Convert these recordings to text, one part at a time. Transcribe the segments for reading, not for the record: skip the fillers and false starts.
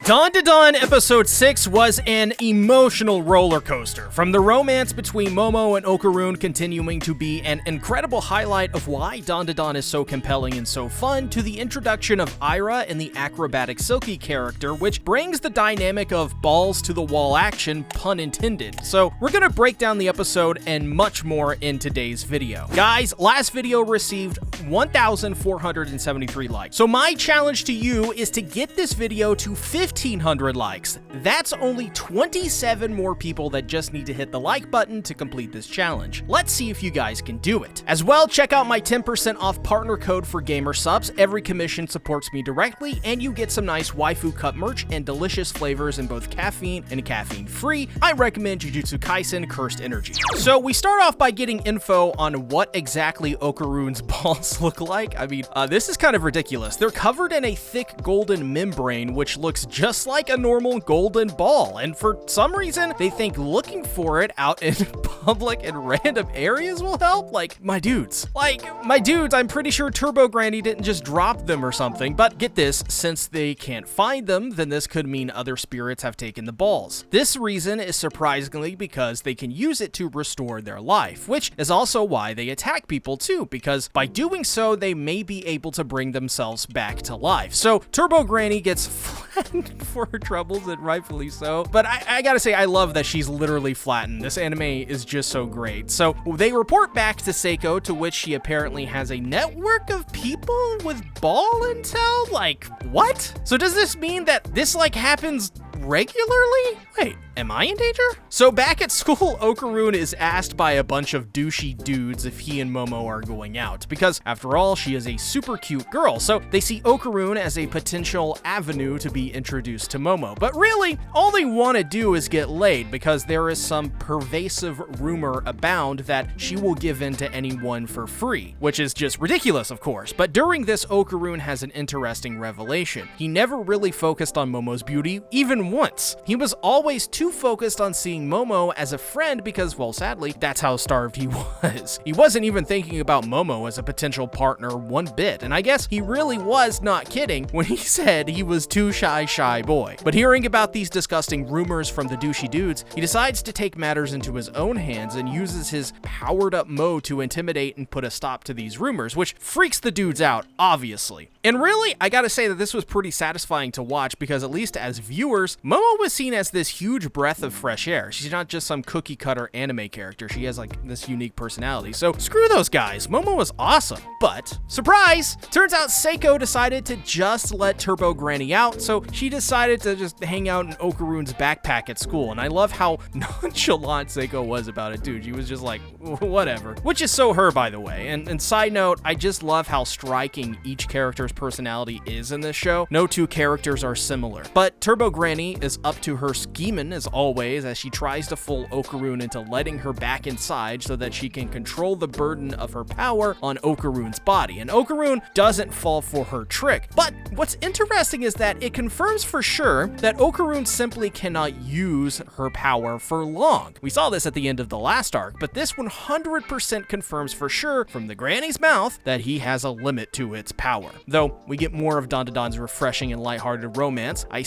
Dandadan episode 6 was an emotional roller coaster, from the romance between Momo and Okaron continuing to be an incredible highlight of why Dandadan is so compelling and so fun, to the introduction of Ira and the acrobatic Silky character, which brings the dynamic of balls to the wall action, pun intended. So we're gonna break down the episode and much more in today's video. Guys, last video received 1,473 likes. So my challenge to you is to get this video to 1,500 likes. That's only 27 more people that just need to hit the like button to complete this challenge. Let's see if you guys can do it. As well, check out my 10% off partner code for gamer subs. Every commission supports me directly, and you get some nice waifu cup merch and delicious flavors in both caffeine and caffeine free. I recommend Jujutsu Kaisen Cursed Energy. So we start off by getting info on what exactly Okaron's balls look like. I mean, this is kind of ridiculous. They're covered in a thick golden membrane, which looks just like a normal golden ball, and for some reason they think looking for it out in public and random areas will help. Like, my dudes, I'm pretty sure Turbo Granny didn't just drop them or something. But get this, since they can't find them, then this could mean other spirits have taken the balls. This reason is surprisingly because they can use it to restore their life, which is also why they attack people too, because by doing so they may be able to bring themselves back to life. So Turbo Granny gets flattened for her troubles, and rightfully so. But I gotta say, I love that she's literally flattened. This anime is just so great. So they report back to Seiko, to which she apparently has a network of people with ball intel. Like, what? So does this mean that this happens regularly? Wait, am I in danger? So back at school, Okaron is asked by a bunch of douchey dudes if he and Momo are going out, because after all, she is a super cute girl. So they see Okaron as a potential avenue to be introduced to Momo. But really, all they want to do is get laid, because there is some pervasive rumor abound that she will give in to anyone for free, which is just ridiculous, of course. But during this, Okaron has an interesting revelation. He never really focused on Momo's beauty, even once. He was always too focused on seeing Momo as a friend because, well, sadly, that's how starved he was. He wasn't even thinking about Momo as a potential partner one bit, and I guess he really was not kidding when he said he was too shy boy. But hearing about these disgusting rumors from the douchey dudes, he decides to take matters into his own hands and uses his powered up mode to intimidate and put a stop to these rumors, which freaks the dudes out, obviously. And really, I gotta say that this was pretty satisfying to watch, because at least as viewers, Momo was seen as this huge breath of fresh air. She's not just some cookie cutter anime character. She has this unique personality. So screw those guys. Momo was awesome. But surprise! Turns out Seiko decided to just let Turbo Granny out, so she decided to just hang out in Okaron's backpack at school. And I love how nonchalant Seiko was about it, dude. She was just like, whatever. Which is so her, by the way. And side note, I just love how striking each character's personality is in this show. No two characters are similar. But Turbo Granny is up to her scheming as always, as she tries to fool Okaron into letting her back inside so that she can control the burden of her power on Okaron's body. And Okaron doesn't fall for her trick. But what's interesting is that it confirms for sure that Okaron simply cannot use her power for long. We saw this at the end of the last arc, but this 100% confirms for sure from the granny's mouth that he has a limit to its power. Though we get more of Dandadan's refreshing and lighthearted romance, I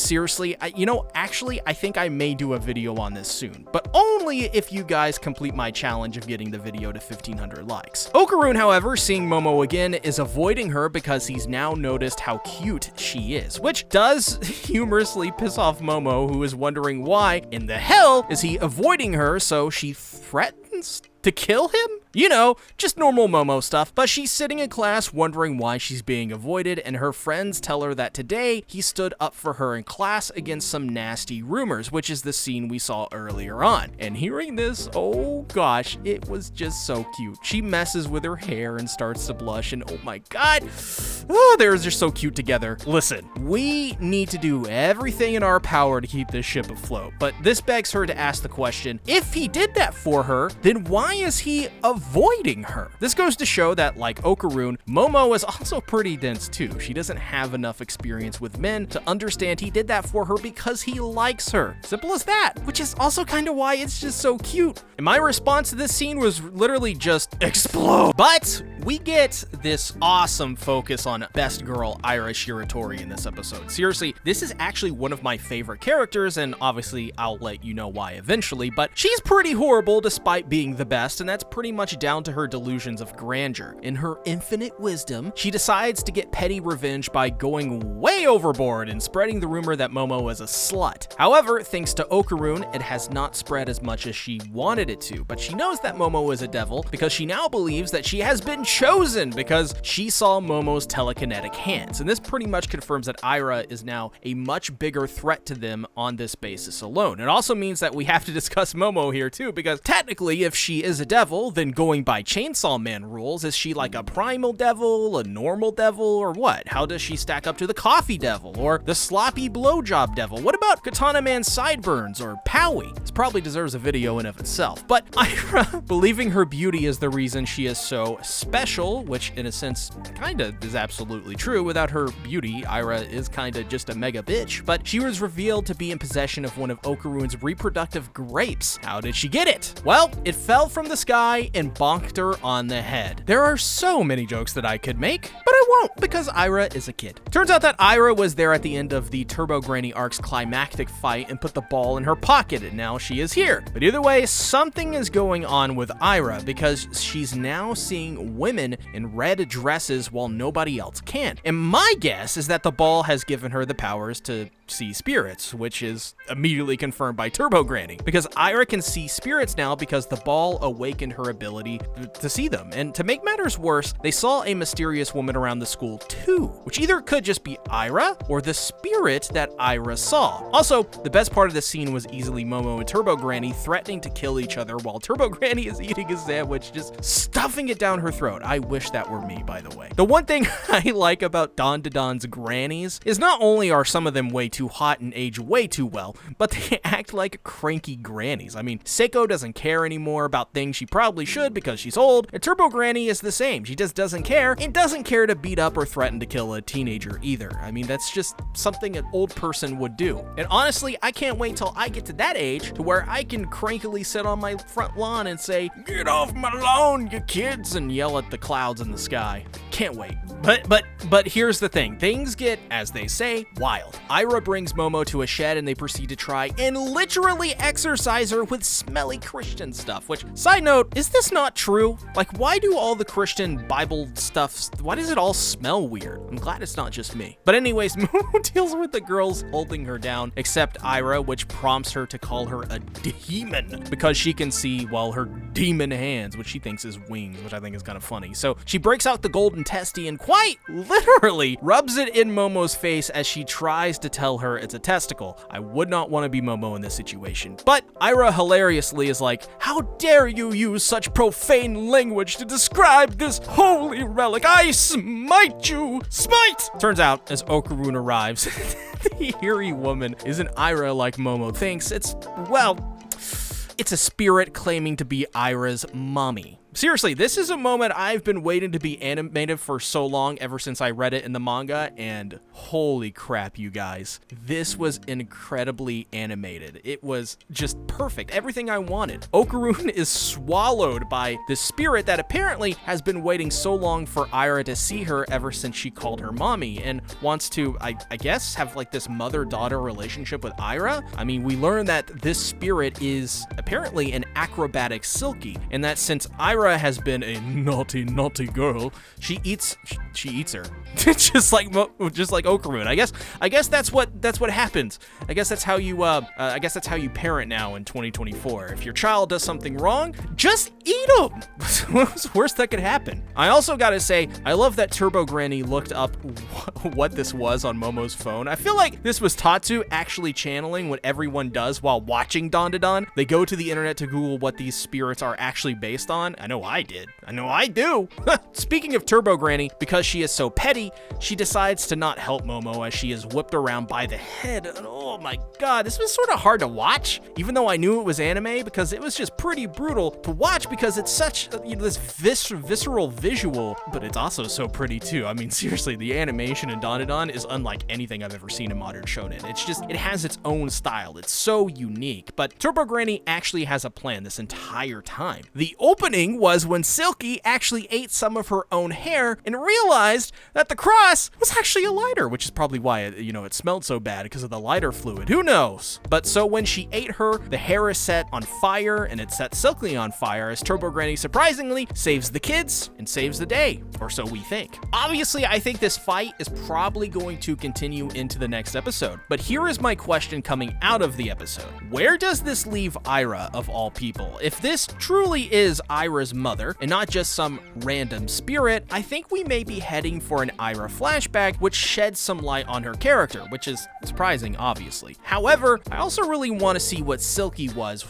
think I may do a video on this soon, but only if you guys complete my challenge of getting the video to 1,500 likes. Okaron, however, seeing Momo again, is avoiding her because he's now noticed how cute she is, which does humorously piss off Momo, who is wondering why in the hell is he avoiding her, so she threatens to kill him? You know, just normal Momo stuff. But she's sitting in class wondering why she's being avoided, and her friends tell her that today he stood up for her in class against some nasty rumors, which is the scene we saw earlier on. And hearing this, oh gosh, it was just so cute. She messes with her hair and starts to blush, and oh my god, they're just so cute together. Listen, we need to do everything in our power to keep this ship afloat, but this begs her to ask the question, if he did that for her, then why is he avoiding her? This goes to show that, like Okaron, Momo is also pretty dense too. She doesn't have enough experience with men to understand he did that for her because he likes her. Simple as that, which is also kind of why it's just so cute. And my response to this scene was literally just explode. But We get this awesome focus on best girl Ira Shiratori in this episode. Seriously, this is actually one of my favorite characters, and obviously I'll let you know why eventually, but she's pretty horrible despite being the best, and that's pretty much down to her delusions of grandeur. In her infinite wisdom, she decides to get petty revenge by going way overboard and spreading the rumor that Momo is a slut. However, thanks to Okaron, it has not spread as much as she wanted it to, but she knows that Momo is a devil because she now believes that she has been chosen because she saw Momo's telekinetic hands, and this pretty much confirms that Ira is now a much bigger threat to them on this basis alone. It also means that we have to discuss Momo here too, because technically if she is a devil, then going by Chainsaw Man rules, is she like a primal devil, a normal devil, or what? How does she stack up to the coffee devil or the sloppy blowjob devil? What about Katana Man's sideburns or Powie? This probably deserves a video in of itself, but Ira believing her beauty is the reason she is so special, which in a sense kinda is absolutely true. Without her beauty, Ira is kinda just a mega bitch, but she was revealed to be in possession of one of Okaron's reproductive grapes. How did she get it? Well, it fell from the sky and bonked her on the head. There are so many jokes that I could make, but I won't because Ira is a kid. Turns out that Ira was there at the end of the Turbo Granny arc's climactic fight and put the ball in her pocket, and now she is here. But either way, something is going on with Ira because she's now seeing women in red dresses while nobody else can. And my guess is that the ball has given her the powers to see spirits, which is immediately confirmed by Turbo Granny, because Ira can see spirits now because the ball awakened her ability to see them. And to make matters worse, they saw a mysterious woman around the school too, which either could just be Ira or the spirit that Ira saw. Also, the best part of the scene was easily Momo and Turbo Granny threatening to kill each other while Turbo Granny is eating a sandwich, just stuffing it down her throat. I wish that were me, by the way. The one thing I like about Dandadan's grannies is not only are some of them way too hot and age way too well, but they act like cranky grannies. I mean, Seiko doesn't care anymore about things she probably should because she's old, and Turbo Granny is the same. She just doesn't care, and doesn't care to beat up or threaten to kill a teenager either. I mean, that's just something an old person would do. And honestly, I can't wait till I get to that age to where I can crankily sit on my front lawn and say, "Get off my lawn, you kids," and yell at the clouds in the sky. Can't wait. But here's the thing. Things get, as they say, wild. Ira brings Momo to a shed and they proceed to try and literally exorcise her with smelly Christian stuff, which, side note, is this not true? Like, why do all the Christian Bible stuff, why does it all smell weird? I'm glad it's not just me. But anyways, Momo deals with the girls holding her down, except Ira, which prompts her to call her a demon because she can see, well, her demon hands, which she thinks is wings, which I think is kind of funny. So she breaks out the golden testy and quite literally rubs it in Momo's face as she tries to tell her it's a testicle. I would not want to be Momo in this situation. But Ira hilariously is like, "How dare you use such profane language to describe this holy relic? I smite you! Smite!" Turns out, as Okaron arrives, the eerie woman isn't Ira like Momo thinks. It's a spirit claiming to be Ira's mommy. Seriously, this is a moment I've been waiting to be animated for so long, ever since I read it in the manga, and holy crap, you guys. This was incredibly animated. It was just perfect. Everything I wanted. Okaron is swallowed by the spirit that apparently has been waiting so long for Ira to see her ever since she called her mommy, and wants to, I guess, have like this mother-daughter relationship with Ira. I mean, we learn that this spirit is apparently an acrobatic silky, and that since Ira has been a naughty girl, she eats her. just like Okaron. I guess that's what happens. I guess that's how you parent now in 2024. If your child does something wrong, just eat them. What's the worst that could happen? I also gotta say, I love that Turbo Granny looked up what this was on Momo's phone. I feel like this was Tatsu actually channeling what everyone does while watching Dandadan. They go to the internet to Google what these spirits are actually based on. I know I did. I know I do. Speaking of Turbo Granny, because she is so petty, she decides to not help Momo as she is whipped around by the head. And oh my god, this was sort of hard to watch, even though I knew it was anime, because it was just pretty brutal to watch because it's such this visceral visual, but it's also so pretty too. I mean, seriously, the animation in Dandadan is unlike anything I've ever seen in modern shonen. It has its own style. It's so unique. But Turbo Granny actually has a plan this entire time. The opening was when Silky actually ate some of her own hair and realized that the cross was actually a lighter, which is probably why it smelled so bad because of the lighter fluid. Who knows? But so when she ate her, the hair is set on fire and it sets Silky on fire as Turbo Granny surprisingly saves the kids and saves the day, or so we think. Obviously, I think this fight is probably going to continue into the next episode, but here is my question coming out of the episode. Where does this leave Ira, of all people? If this truly is Ira's mother and not just some random spirit, I think we may be heading for an Ira flashback, which sheds some light on her character, which is surprising, obviously. However, I also really want to see what Silky was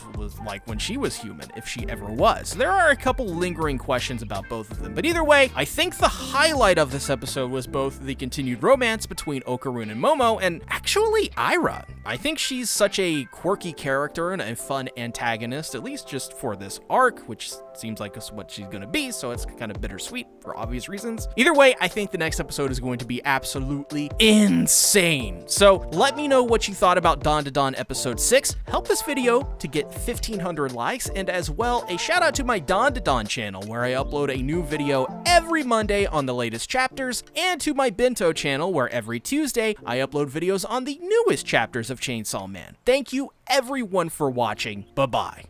like when she was human, if she ever was. There are a couple lingering questions about both of them, but either way, I think the highlight of this episode was both the continued romance between Okaron and Momo, and actually Ira. I think she's such a quirky character and a fun antagonist, at least just for this arc, which seems like it's what she's gonna be, so it's kind of bittersweet for obvious reasons. Either way, I think the next episode is going to be absolutely insane. So let me know what you thought about Dandadan episode 6. Help this video to get 1,500 likes, and as well, a shout out to my Dandadan channel, where I upload a new video every Monday on the latest chapters, and to my Bento channel, where every Tuesday I upload videos on the newest chapters of Chainsaw Man. Thank you everyone for watching. Bye-bye.